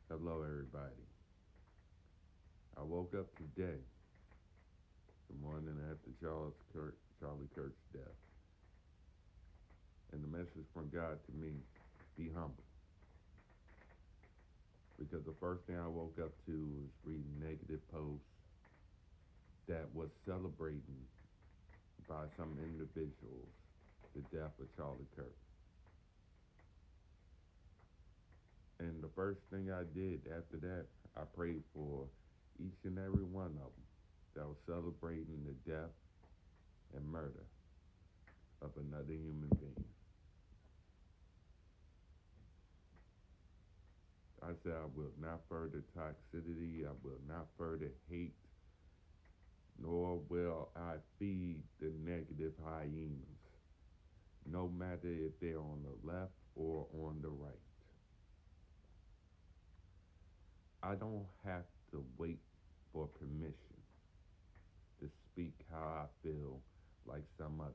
Hello, everybody. I woke up today, the morning after Charlie Kirk's death, and the message from God to me: be humble. Because the first thing I woke up to was reading negative posts that was celebrating by some individuals the death of Charlie Kirk. And the first thing I did after that, I prayed for each and every one of them that was celebrating the death and murder of another human being. I said, I will not further toxicity, I will not further hate, nor will I feed the negative hyenas, no matter if they're on the left or on the right. I don't have to wait for permission to speak how I feel like some others.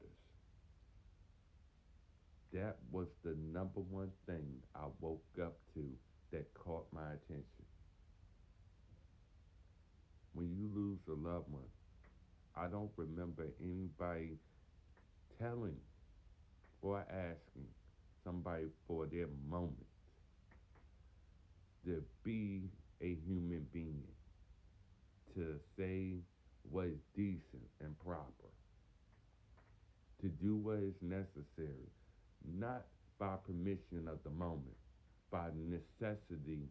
That was the number one thing I woke up to that caught my attention. When you lose a loved one, I don't remember anybody telling or asking somebody for their moment to be a human being, to say what is decent and proper, to do what is necessary, not by permission of the moment, by necessity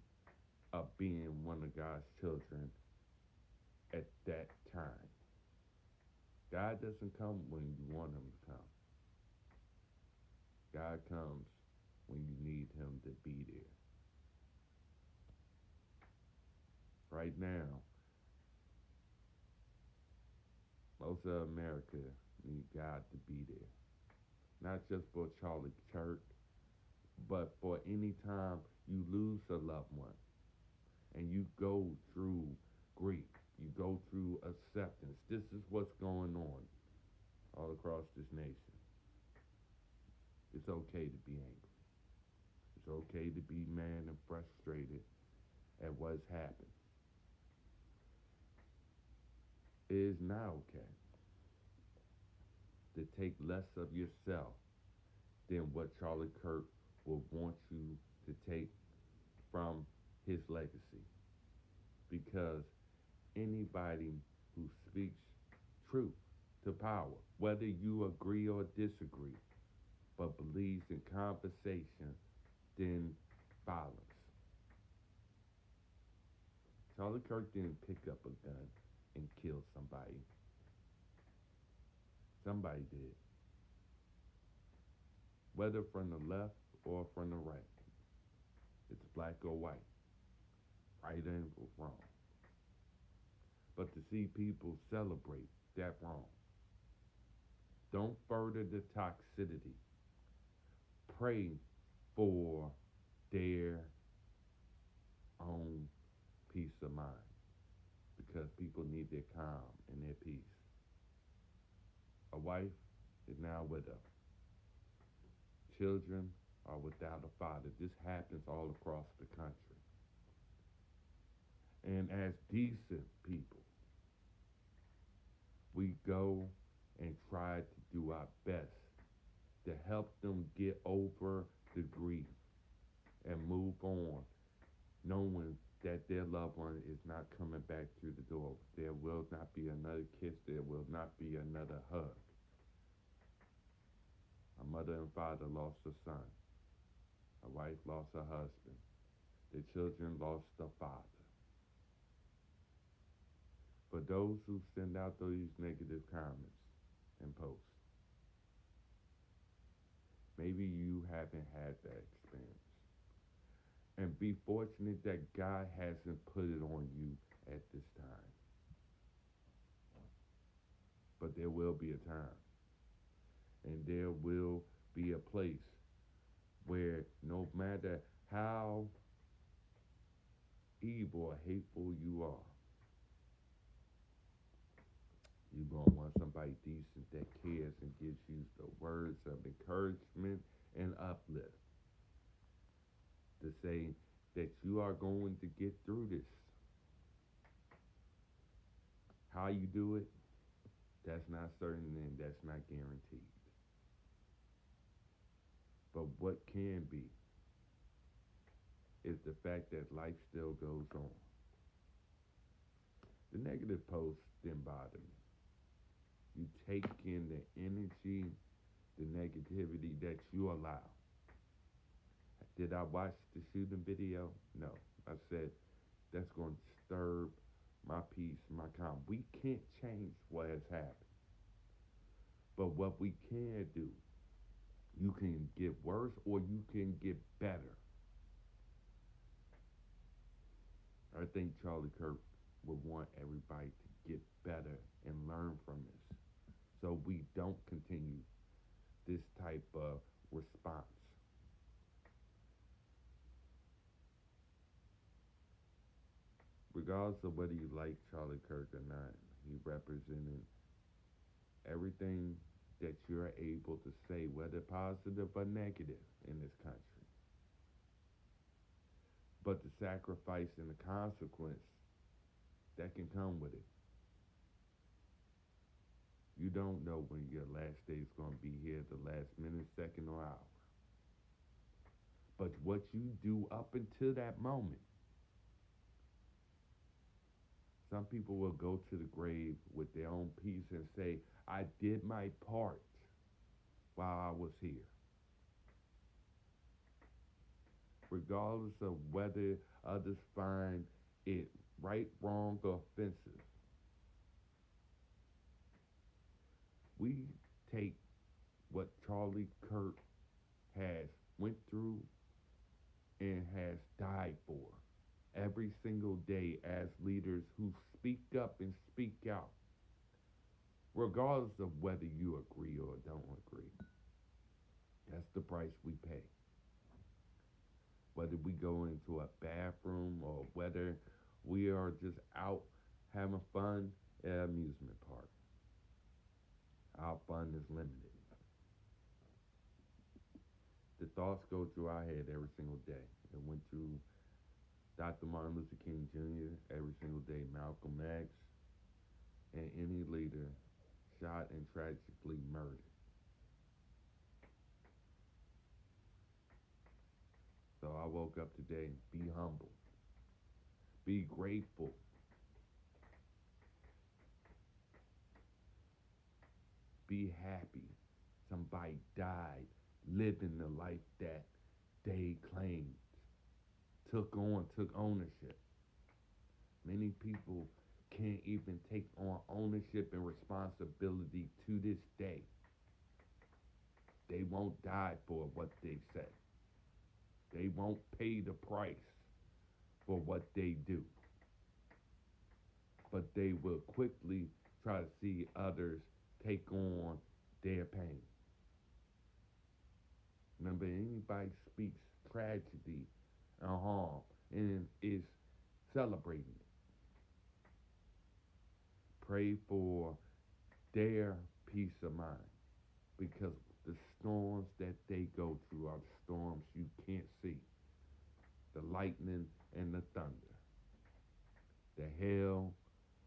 of being one of God's children at that time. God doesn't come when you want him to come. God comes when you need him to be there. Right now, most of America need God to be there. Not just for Charlie Kirk, but for any time you lose a loved one and you go through grief, you go through acceptance. This is what's going on all across this nation. It's okay to be angry. It's okay to be mad and frustrated at what's happened. It is not okay to take less of yourself than what Charlie Kirk will want you to take from his legacy. Because anybody who speaks truth to power, whether you agree or disagree, but believes in conversation than violence. Charlie Kirk didn't pick up a gun and kill somebody. Somebody did. Whether from the left or from the right. It's black or white. Right and wrong. But to see people celebrate that wrong. Don't further the toxicity. Pray for their own peace of mind. Because people need their calm and their peace. A wife is now a widow. Children are without a father. This happens all across the country. And as decent people, we go and try to do our best to help them get over the grief and move on, knowing that their loved one is not coming back through the door. There will not be another kiss. There will not be another hug. A mother and father lost a son. A wife lost a husband. Their children lost a father. For those who send out those negative comments and posts, maybe you haven't had that experience. And be fortunate that God hasn't put it on you at this time. But there will be a time. And there will be a place where no matter how evil or hateful you are, you're going to want somebody decent that cares and gives you the words of encouragement and uplift to say that you are going to get through this. How you do it, that's not certain and that's not guaranteed. But what can be is the fact that life still goes on. The negative posts didn't bother me. You take in the energy, the negativity that you allow. Did I watch the shooting video? No. I said that's going to disturb my peace, my calm. We can't change what has happened. But what we can do, you can get worse or you can get better. I think Charlie Kirk would want everybody to get better and learn from this so we don't continue this type of response. Regardless of whether you like Charlie Kirk or not, he represented everything that you're able to say, whether positive or negative, in this country. But the sacrifice and the consequence that can come with it. You don't know when your last day is going to be here, the last minute, second, or hour. But what you do up until that moment, some people will go to the grave with their own peace and say, I did my part while I was here. Regardless of whether others find it right, wrong, or offensive, we take what Charlie Kirk has went through and has died for every single day as leaders who speak up and speak out, regardless of whether you agree or don't agree. That's the price we pay. Whether we go into a bathroom or whether we are just out having fun at an amusement park. Our fun is limited. The thoughts go through our head every single day. It went through Dr. Martin Luther King Jr. every single day, Malcolm X, and any leader shot and tragically murdered. So I woke up today and be humble, be grateful. Be happy. Somebody died living the life that they claimed, took ownership. Many people can't even take on ownership and responsibility to this day. They won't die for what they say. They won't pay the price for what they do. But they will quickly try to see others take on their pain. Remember, anybody speaks tragedy and harm and is celebrating it. Pray for their peace of mind because the storms that they go through are storms you can't see. The lightning and the thunder. The hail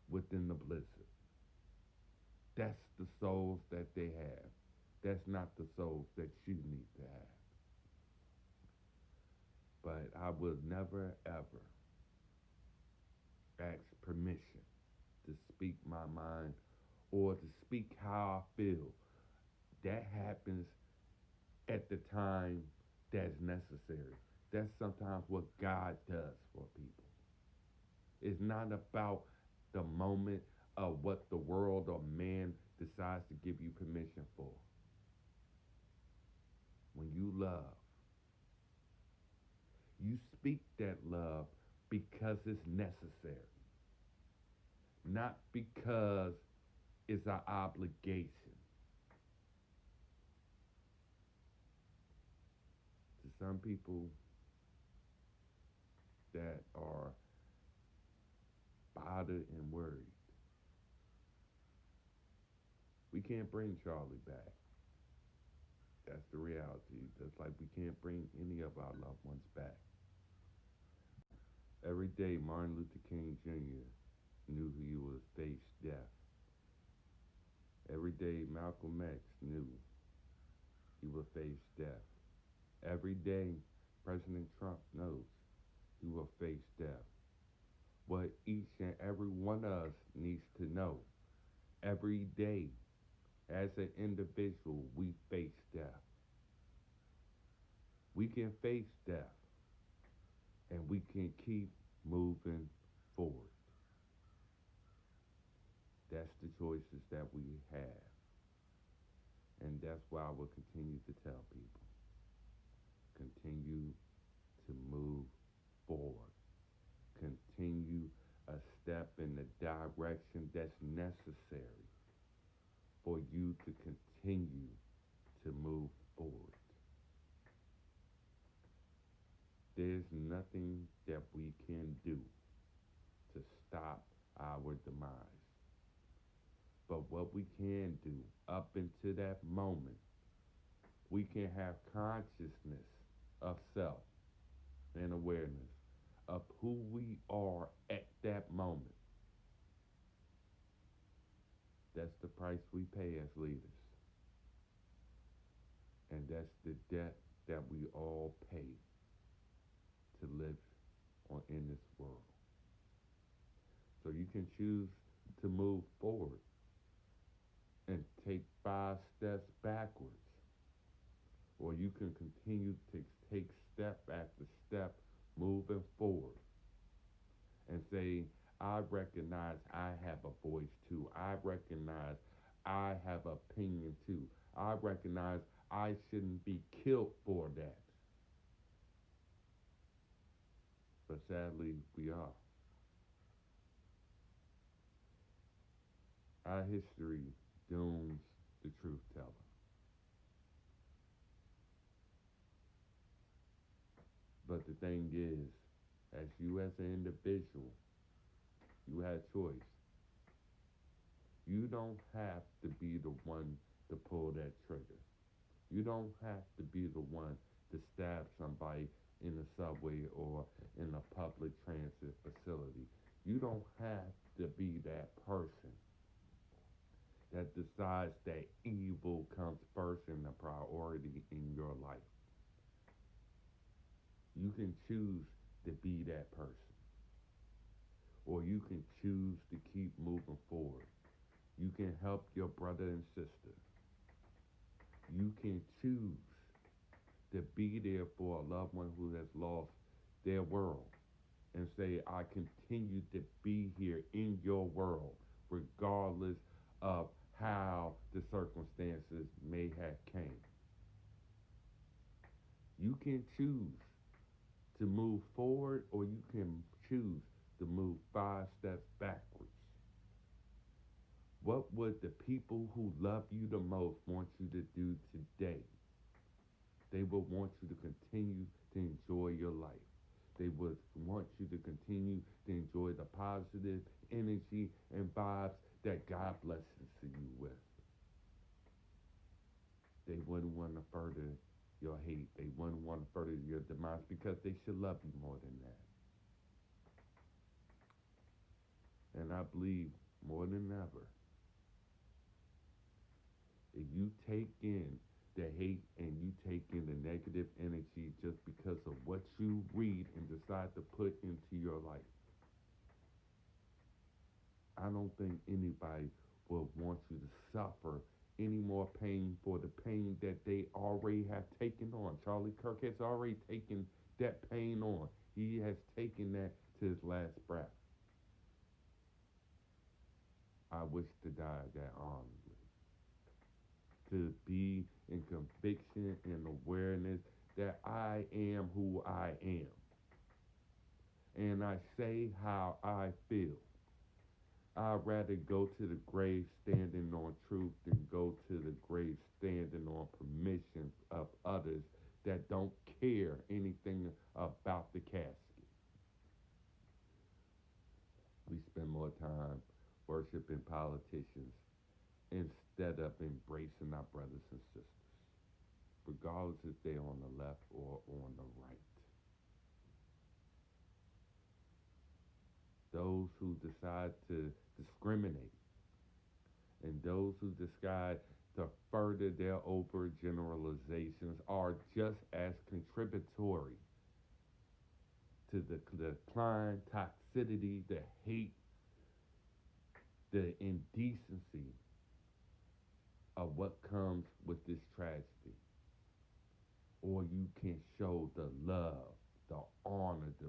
within the blizzard. That's the souls that they have. That's not the souls that you need to have. But I will never, ever ask permission to speak my mind or to speak how I feel. That happens at the time that's necessary. That's sometimes what God does for people. It's not about the moment of what the world or man decides to give you permission for. When you love, you speak that love because it's necessary, not because it's an obligation. To some people that are bothered and worried, we can't bring Charlie back. That's the reality. Just like we can't bring any of our loved ones back. Every day Martin Luther King Jr. knew he would face death. Every day Malcolm X knew he would face death. Every day President Trump knows he will face death. What each and every one of us needs to know every day as an individual, we face death. We can face death and we can keep moving forward. That's the choices that we have. And that's why I will continue to tell people continue to move forward. Continue a step in the direction that's necessary for you to continue to move forward. There's nothing that we can do to stop our demise. But what we can do up into that moment, we can have consciousness of self and awareness of who we are at that moment. That's the price we pay as leaders. And that's the debt that we all pay to live in this world. So you can choose to move forward and take 5 steps backwards. Or you can continue to take step after step moving forward and say, I recognize I have a voice too. I recognize I have opinion too. I recognize I shouldn't be killed for that. But sadly, we are. Our history dooms the truth teller. But the thing is, as you as an individual, you have choice. You don't have to be the one to pull that trigger. You don't have to be the one to stab somebody in the subway or in a public transit facility. You don't have to be that person that decides that evil comes first in the priority in your life. You can choose to be that person, or you can choose to keep moving forward. You can help your brother and sister. You can choose to be there for a loved one who has lost their world and say, I continue to be here in your world, regardless of how the circumstances may have came. You can choose to move forward, or you can choose to move 5 steps backwards. What would the people who love you the most want you to do today? They would want you to continue to enjoy your life. They would want you to continue to enjoy the positive energy and vibes that God blesses you with. They wouldn't want to further your hate. They wouldn't want to further your demise because they should love you more than that. And I believe more than ever, if you take in the hate and you take in the negative energy just because of what you read and decide to put into your life, I don't think anybody will want you to suffer any more pain for the pain that they already have taken on. Charlie Kirk has already taken that pain on. He has taken that to his last breath. I wish to die that honorably. To be in conviction and awareness that I am who I am. And I say how I feel. I'd rather go to the grave standing on truth than go to the grave standing on permission of others that don't care anything about the casket. We spend more time worshiping politicians instead of embracing our brothers and sisters, regardless if they're on the left or on the right. those who decide to discriminate, and those who decide to further their overgeneralizations are just as contributory to the decline, toxicity, the hate, the indecency of what comes with this tragedy. Or you can show the love, the honor, the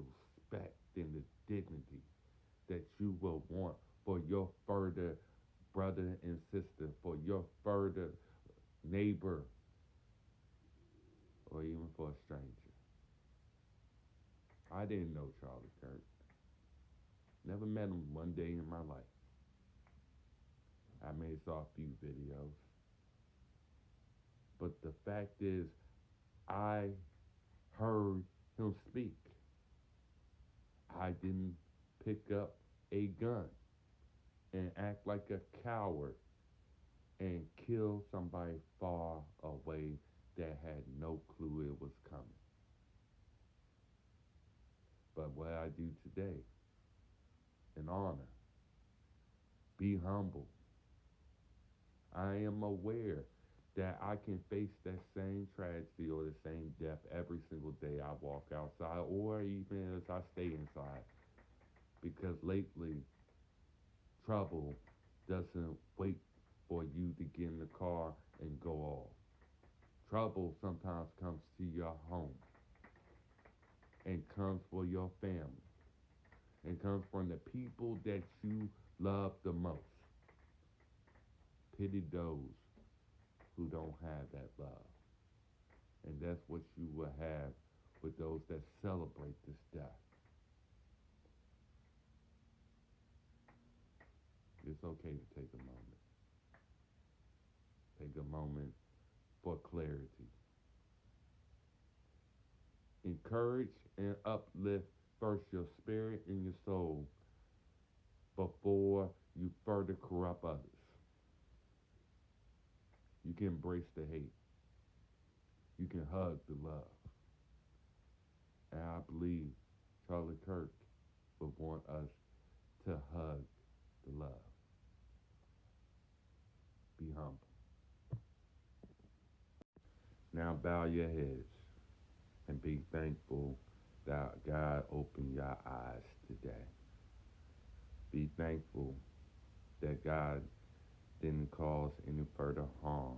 respect, and the dignity that you will want for your further brother and sister, for your further neighbor, or even for a stranger. I didn't know Charlie Kirk. Never met him one day in my life. I may have saw a few videos. But the fact is, I heard him speak. I didn't pick up a gun and act like a coward and kill somebody far away that had no clue it was coming. But what I do today, in honor, be humble. I am aware that I can face that same tragedy or the same death every single day I walk outside, or even as I stay inside. Because lately, trouble doesn't wait for you to get in the car and go off. Trouble sometimes comes to your home and comes for your family and comes from the people that you love the most. Pity those who don't have that love. And that's what you will have with those that celebrate this death. It's okay to take a moment. Take a moment for clarity. Encourage and uplift first your spirit and your soul before you further corrupt others. You can embrace the hate. You can hug the love. And I believe Charlie Kirk would want us to hug the love. Be humble. Now bow your heads and be thankful that God opened your eyes today. Be thankful that God didn't cause any further harm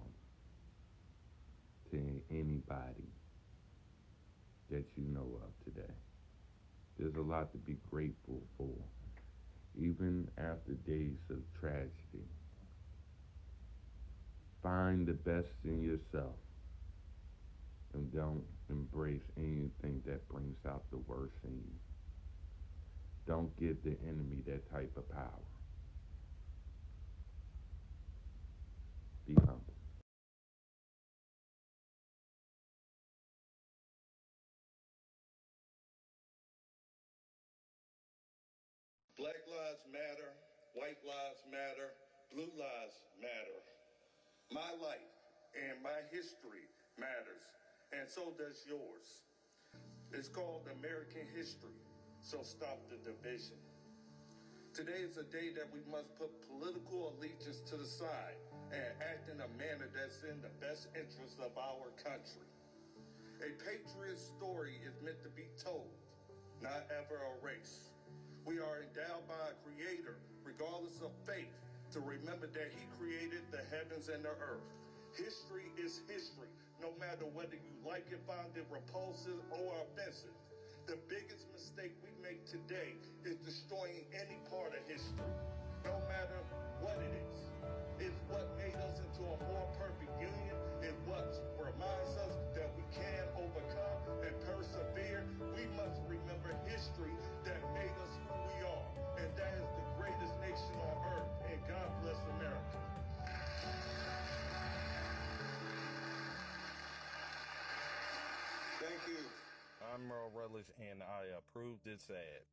to anybody that you know of today. There's a lot to be grateful for, even after days of tragedy. Find the best in yourself and don't embrace anything that brings out the worst in you. Don't give the enemy that type of power. Be humble. Black lives matter, white lives matter, blue lives matter. My life and my history matters, and so does yours. It's called American history, so stop the division. Today is a day that we must put political allegiance to the side and act in a manner that's in the best interest of our country. A patriot story is meant to be told, not ever erased. We are endowed by a creator, regardless of faith, to remember that he created the heavens and the earth. History is history, no matter whether you like it, find it repulsive, or offensive. The biggest mistake we make today is destroying any part of history, no matter what it is. It's what made us into a more perfect union. It's what reminds us that we can overcome and persevere. We must remember history that made us who we are, and that is the greatest nation on earth. And God bless America. Thank you. I'm Merle Rutledge, and I approve this ad.